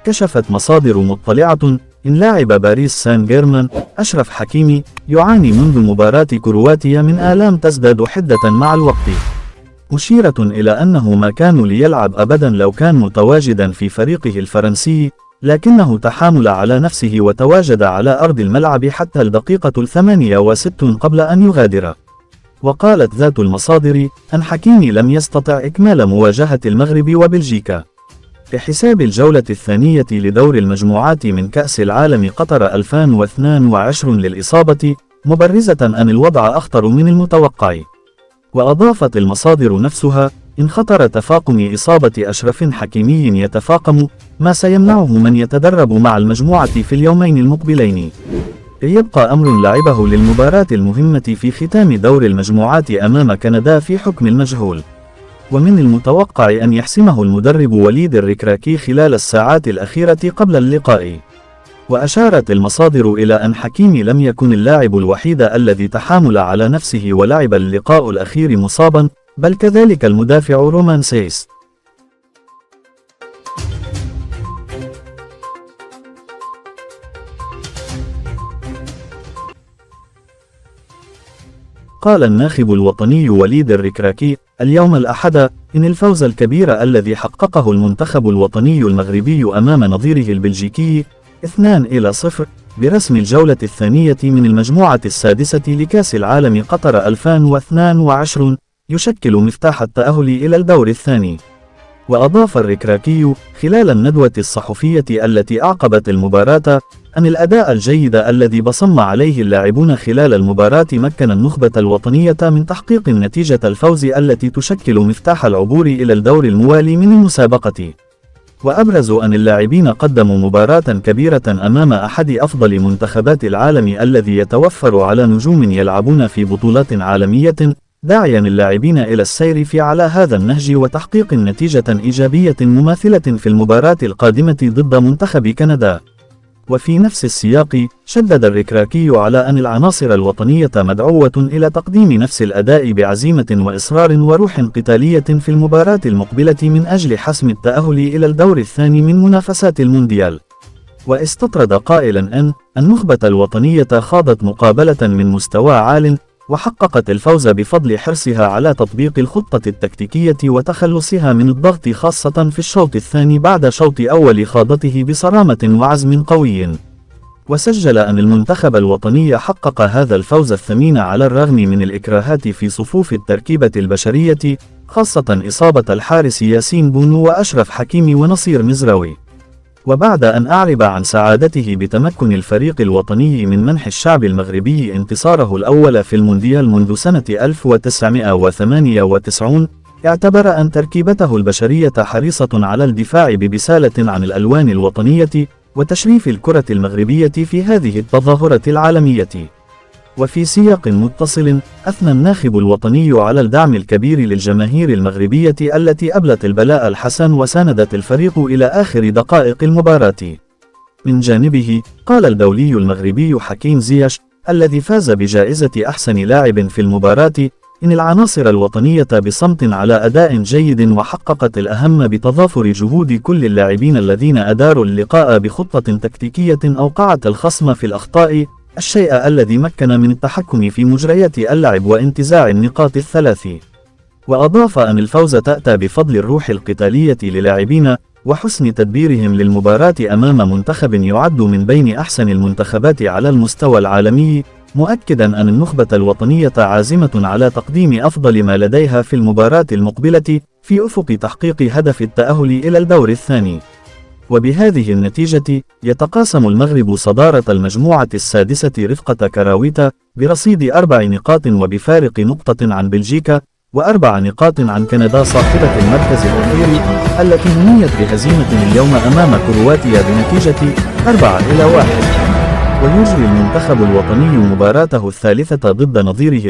كشفت مصادر مطلعة إن لاعب باريس سان جيرمان أشرف حكيمي يعاني منذ مباراة كرواتيا من آلام تزداد حدة مع الوقت، مشيرة إلى أنه ما كان ليلعب أبدا لو كان متواجدا في فريقه الفرنسي، لكنه تحامل على نفسه وتواجد على أرض الملعب حتى الدقيقة 68 قبل أن يغادر. وقالت ذات المصادر أن حكيمي لم يستطع إكمال مواجهة المغرب وبلجيكا بحساب الجولة الثانية لدور المجموعات من كأس العالم قطر 2022 للإصابة، مبرزة أن الوضع أخطر من المتوقع. وأضافت المصادر نفسها إن خطر تفاقم إصابة أشرف حكيمي يتفاقم، ما سيمنعه من يتدرب مع المجموعة في اليومين المقبلين. يبقى أمر لعبه للمباراة المهمة في ختام دور المجموعات أمام كندا في حكم المجهول، ومن المتوقع أن يحسمه المدرب وليد الركراكي خلال الساعات الأخيرة قبل اللقاء. وأشارت المصادر إلى أن حكيمي لم يكن اللاعب الوحيد الذي تحامل على نفسه ولعب اللقاء الأخير مصابا، بل كذلك المدافع رومان سيس. قال الناخب الوطني وليد الركراكي اليوم الأحد إن الفوز الكبير الذي حققه المنتخب الوطني المغربي أمام نظيره البلجيكي 2-0 برسم الجولة الثانية من المجموعة السادسة لكأس العالم قطر 2022 يشكل مفتاح التأهل إلى الدور الثاني. وأضاف الركراكي خلال الندوة الصحفية التي أعقبت المباراة أن الأداء الجيد الذي بصم عليه اللاعبون خلال المباراة مكن النخبة الوطنية من تحقيق نتيجة الفوز التي تشكل مفتاح العبور إلى الدور الموالي من المسابقة. وأبرزوا أن اللاعبين قدموا مباراة كبيرة أمام أحد أفضل منتخبات العالم الذي يتوفر على نجوم يلعبون في بطولات عالمية، داعيا اللاعبين إلى السير على هذا النهج وتحقيق نتيجة إيجابية مماثلة في المباراة القادمة ضد منتخب كندا. وفي نفس السياق شدد الركراكي على أن العناصر الوطنية مدعوة إلى تقديم نفس الأداء بعزيمة وإصرار وروح قتالية في المباراة المقبلة من أجل حسم التأهل إلى الدور الثاني من منافسات المونديال. واستطرد قائلا أن النخبة الوطنية خاضت مقابلة من مستوى عال، وحققت الفوز بفضل حرصها على تطبيق الخطة التكتيكية وتخلصها من الضغط خاصة في الشوط الثاني بعد شوط أول خاضته بصرامة وعزم قوي. وسجل أن المنتخب الوطني حقق هذا الفوز الثمين على الرغم من الإكراهات في صفوف التركيبة البشرية، خاصة إصابة الحارس ياسين بونو وأشرف حكيمي ونصير مزراوي. وبعد أن أعرب عن سعادته بتمكن الفريق الوطني من منح الشعب المغربي انتصاره الأول في المونديال منذ سنة 1998، اعتبر أن تركيبته البشرية حريصة على الدفاع ببسالة عن الألوان الوطنية وتشريف الكرة المغربية في هذه التظاهرة العالمية. وفي سياق متصل أثنى الناخب الوطني على الدعم الكبير للجماهير المغربية التي أبلت البلاء الحسن وساندت الفريق إلى آخر دقائق المباراة. من جانبه قال الدولي المغربي حكيم زياش الذي فاز بجائزة أحسن لاعب في المباراة إن العناصر الوطنية بصمت على أداء جيد وحققت الأهم بتضافر جهود كل اللاعبين الذين أداروا اللقاء بخطة تكتيكية أوقعت الخصم في الأخطاء، الشيء الذي مكن من التحكم في مجريات اللعب وانتزاع النقاط الثلاث. وأضاف أن الفوز تأتى بفضل الروح القتالية للاعبين وحسن تدبيرهم للمباراة أمام منتخب يعد من بين أحسن المنتخبات على المستوى العالمي، مؤكدا أن النخبة الوطنية عازمة على تقديم أفضل ما لديها في المباراة المقبلة في أفق تحقيق هدف التأهل إلى الدور الثاني. وبهذه النتيجة يتقاسم المغرب صدارة المجموعة السادسة رفقة كراويتا برصيد 4 نقاط وبفارق نقطة عن بلجيكا و4 نقاط عن كندا صاحبة المركز الأخير التي نهيت بهزيمة اليوم أمام كرواتيا بنتيجة 4-1. ويجري المنتخب الوطني مباراته الثالثة ضد نظيره